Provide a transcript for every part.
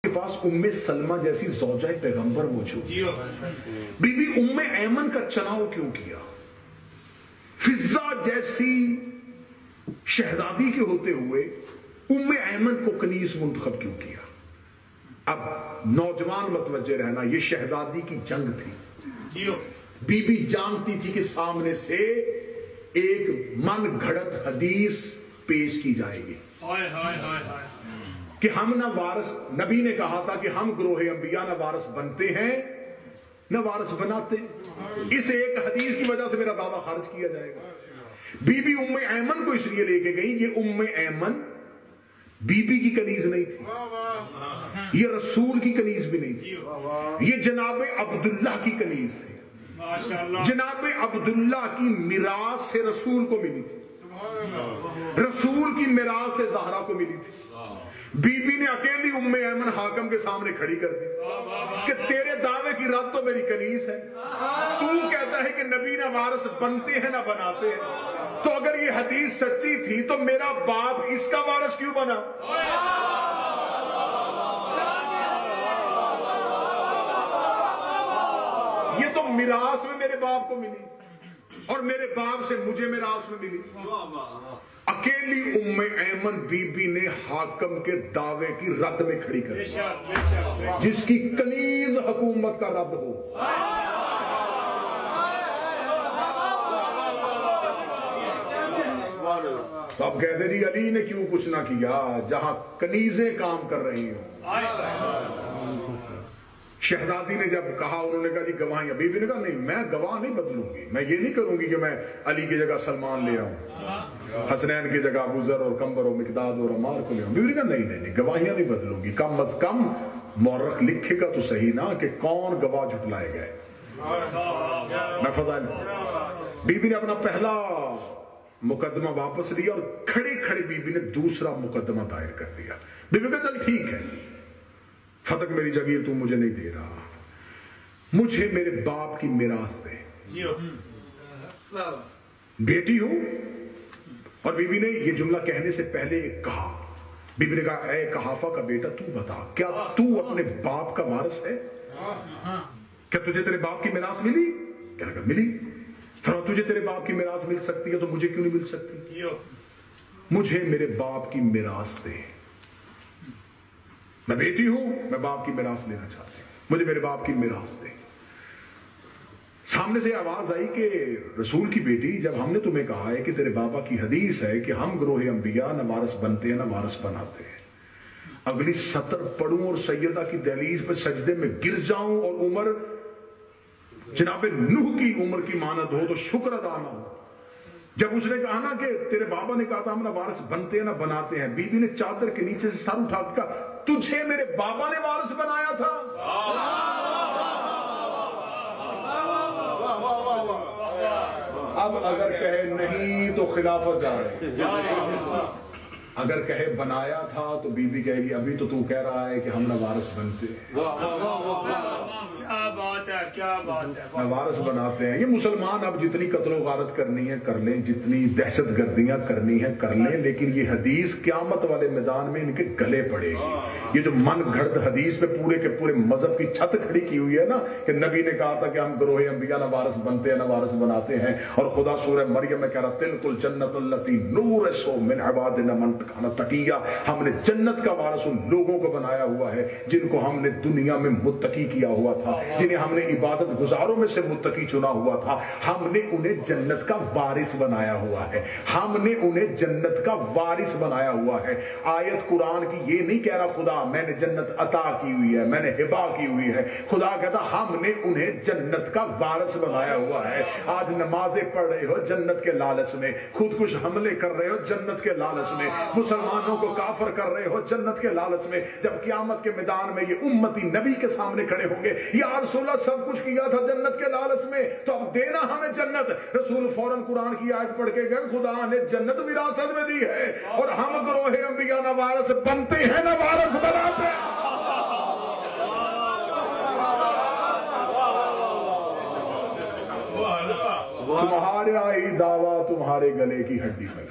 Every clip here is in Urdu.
کے پاس ام سلمہ جیسی زوجہ پیغمبر موجود، بی بی ام ایمن کا چناؤ کیوں کیا؟ فضہ جیسی شہزادی کے ہوتے ہوئے ام ایمن کو کنیز منتخب کیوں کیا؟ اب نوجوان متوجہ رہنا، یہ شہزادی کی جنگ تھی، بی بی جانتی تھی کہ سامنے سے ایک من گھڑت حدیث پیش کی جائے گی کہ ہم نہ وارث، نبی نے کہا تھا کہ ہم گروہ انبیاء نہ وارث بنتے ہیں نہ وارث بناتے، اس ایک حدیث کی وجہ سے میرا دعویٰ خارج کیا جائے گا۔ بی بی ام ایمن کو اس لیے لے کے گئی، یہ ام ایمن بی بی کی کنیز نہیں تھی، یہ رسول کی کنیز بھی نہیں تھی، یہ جناب عبداللہ کی کنیز تھی، جناب عبداللہ کی میراث سے رسول کو ملی تھی، رسول کی میراث سے زہرا کو ملی تھی۔ بی بی نے اکیلی ام ایمن حاکم کے سامنے کھڑی کر دی کہ تیرے دعوے کی رد تو میری کنیز ہے، تو کہتا ہے کہ نبی نہ وارث بنتے ہیں نہ بناتے ہیں، تو اگر یہ حدیث سچی تھی تو میرا باپ اس کا وارث کیوں بنا؟ یہ تو میراث میں میرے باپ کو ملی اور میرے باپ سے مجھے میراث میں ملی۔ اکیلی ام ایمن بی بی نے حاکم کے دعوے کی رد میں کھڑی کر دی، جس کی کنیز حکومت کا رد ہو۔ تو اب کہتے جی علی نے کیوں کچھ نہ کیا جہاں کنیزیں کام کر رہی ہوں۔ شہزادی نے جب کہا، انہوں نے کہا جی گواہیاں، بی بی نے کہا نہیں میں گواہ نہیں بدلوں گی، میں یہ نہیں کروں گی کہ میں علی کی جگہ سلمان لے آؤں، حسنین کی جگہ ابو ذر اور کمبر اور مقداد اور عمار کو لے آؤں۔ بی بی نے کہا نہیں گواہیاں نہیں بدلوں گی، کم از کم مورخ لکھے گا تو صحیح نا کہ کون گواہ جھٹلائے گئے۔ میں فضائل بی بی نے اپنا پہلا مقدمہ واپس لیا اور کھڑے کھڑے بی بی نے دوسرا مقدمہ دائر کر دیا۔ بی بی کہا چل ٹھیک ہے، فتح میری جگیر تو مجھے نہیں دے رہا، مجھے میرے باپ کی میراث دے، بیٹی ہوں۔ اور بی بی نے یہ جملہ کہنے سے پہلے کہا، بی بی نے کہا اے قحافہ کا بیٹا تو بتا، کیا تو اپنے باپ کا وارث ہے؟ کیا تجھے تیرے باپ کی میراث ملی؟ کہنے لگا ملی۔ فرمایا تجھے تیرے باپ کی میراث مل سکتی ہے تو مجھے کیوں نہیں مل سکتی؟ مجھے میرے باپ کی میراث دے، میں بیٹی ہوں، میں باپ کی میراث لینا چاہتی ہوں، مجھے میرے باپ کی میراث دے۔ سامنے سے آواز آئی کہ رسول کی بیٹی، جب ہم نے تمہیں کہا ہے کہ تیرے بابا کی حدیث ہے کہ ہم گروہ انبیاء نہ وارث بنتے ہیں نہ وارث بناتے ہیں، اگلی سطر پڑھوں اور سیدہ کی دہلیز پہ سجدے میں گر جاؤں اور عمر جناب نوح کی عمر کی مانند ہو تو شکر ادا نہ ہو۔ جب اس نے کہا نا کہ تیرے بابا نے کہا تھا ہم نہ وارث بنتے ہیں نہ بناتے ہیں، بی بی نے چادر کے نیچے سے سر اٹھا کے کہا تجھے میرے بابا نے وارث بنایا تھا؟ اب اگر کہے نہیں تو خلافت جا رہے، اگر کہے بنایا تھا تو بی بی کہے گی ابھی تو تو کہہ رہا ہے کہ ہم نہ وارث بنتے ہیں، کیا بات ہے، نہ وارث بناتے ہیں۔ یہ مسلمان اب جتنی قتل و غارت کرنی ہے کر لیں، جتنی دہشت گردیاں کرنی ہیں کر لیں، لیکن یہ حدیث قیامت والے میدان میں ان کے گلے پڑے گی۔ یہ جو من گھڑت حدیث پہ پورے کے پورے مذہب کی چھت کھڑی کی ہوئی ہے نا کہ نبی نے کہا تھا کہ ہم گروہ انبیاء نہ وارث بنتے ہیں نہ وارث بناتے ہیں، اور خدا سورہ مریم میں کہہ رہا تلک الجنت التی نورث من عبادنا من کان تقیا، ہم نے جنت کا وارث ان لوگوں کو بنایا ہوا ہے جن کو ہم نے دنیا میں متقی کیا ہوا تھا، جنہیں ہم نے عبادت گزاروں میں سے متقی چنا ہوا تھا، ہم نے انہیں جنت کا وارث بنایا ہوا ہے، ہم نے انہیں جنت کا وارث بنایا ہوا ہے۔ آیت قرآن کی یہ نہیں کہہ رہا خدا میں نے جنت عطا کی ہوئی ہے، میں نے ہبا کی ہوئی ہے، خدا کہتا ہم نے انہیں جنت کا وارث بنایا ہوا ہے۔ آج نمازیں پڑھ رہے ہو جنت کے لالچ میں، خودکش حملے کر رہے ہو جنت کے لالچ میں، مسلمانوں کو کافر کر رہے ہو جنت کے لالچ میں، جب قیامت کے میدان میں یہ امتی نبی کے سامنے کھڑے ہوں گے یا رسول اللہ سب کچھ کیا تھا جنت کے لالچ میں تو اب دینا ہمیں جنت۔ رسول فوراً قرآن کی آیت پڑھ کے گئے خدا نے جنت وراثت میں دی ہے اور ہم گروہ انبیاء نہ وارث بنتے ہیں نہ وارث بناتے ہیں۔ تمہارا ہی دعویٰ تمہارے گلے کی ہڈی میں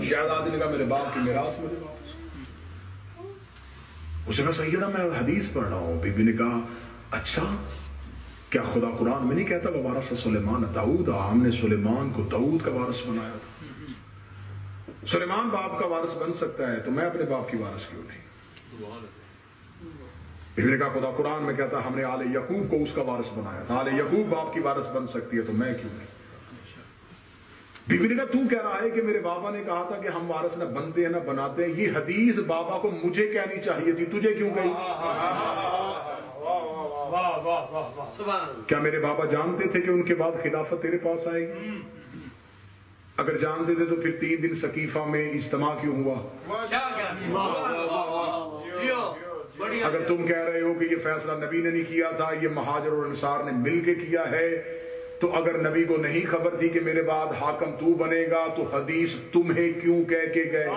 شہزادی نے کہا میرے باپ کی میراث مجھے واپس۔ اسے کہا سیدہ میں حدیث پڑھ رہا ہوں. بی بی نے کہا اچھا کیا خدا قرآن میں نہیں کہتا ووارث سلیمان داؤد، ہم نے سلیمان کو داؤد کا وارث بنایا تھا. سلیمان باپ کا وارث بن سکتا ہے تو میں اپنے باپ کی وارث کیوں نہیں؟ بی بی نے کہا خدا قرآن میں کہتا ہم نے آل یعقوب کو اس کا وارث بنایا تھا، آل یعقوب باپ کی وارث بن سکتی ہے تو میں کیوں نہیں؟ بی بی نے کہا تو کہہ رہا ہے کہ میرے بابا نے کہا تھا کہ ہم وارث نہ بنتے ہیں نہ بناتے ہیں، یہ حدیث بابا کو مجھے کہنی چاہیے تھی، تجھے کیوں کہی؟ کیا میرے بابا جانتے تھے کہ ان کے بعد خلافت تیرے پاس آئے گی؟ اگر جانتے تھے تو پھر 3 دن سقیفہ میں اجتماع کیوں ہوا؟ اگر تم کہہ رہے ہو کہ یہ فیصلہ نبی نے نہیں کیا تھا، یہ مہاجر اور انصار نے مل کے کیا ہے، تو اگر نبی کو نہیں خبر تھی کہ میرے بعد حاکم تو بنے گا تو حدیث تمہیں کیوں کہہ کے گئے؟